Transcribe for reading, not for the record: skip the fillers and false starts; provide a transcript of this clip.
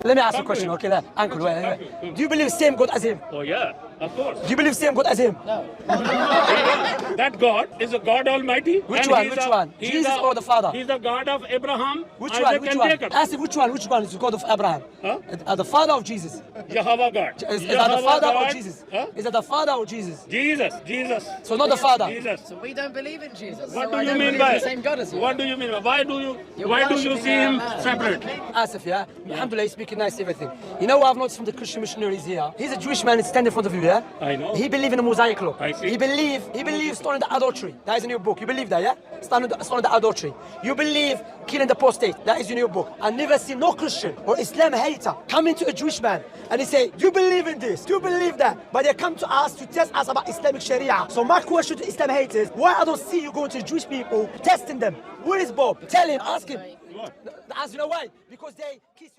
Let me ask you a question, okay? Uncle, wait. Do you believe same God as him? Oh yeah, of course. Do you believe same God as him? No. That God is a God Almighty. Which and one? he's Which a- one? he's Jesus a- or the Father? He's the God of Abraham, Which Isaac, one? Which and one? Jacob. Ask him which one? Which one is the God of Abraham? Huh? The Father of Jesus? Jehovah God. Is that the Father or God. Jesus? Huh? Is that the Father or Jesus? Jesus. So not the Father. Jesus. So we don't believe in Jesus. What so do I you don't mean believe by in the same God as you? What do you mean by? Why do you worshipping see him a man. separate? Asif, yeah? Alhamdulillah, he's speaking nice, everything. You know what I've noticed from the Christian missionaries here? He's a Jewish man standing in front of you, yeah? I know. He believes in the Mosaic law. I see. He believes stoning the adultery. That is in your book. You believe that, yeah? Stoning the adultery. You believe killing the apostate. That is in your book. I never see no Christian or Islam hater coming to a Jewish man and he say, do you believe in this? Do you believe that? But they come to us to test us about Islamic Sharia. So my question to Islam haters, why I don't see you going to Jewish people testing them? Where is Bob? Tell him, ask him. What? The answer, you know why? Because they kiss you.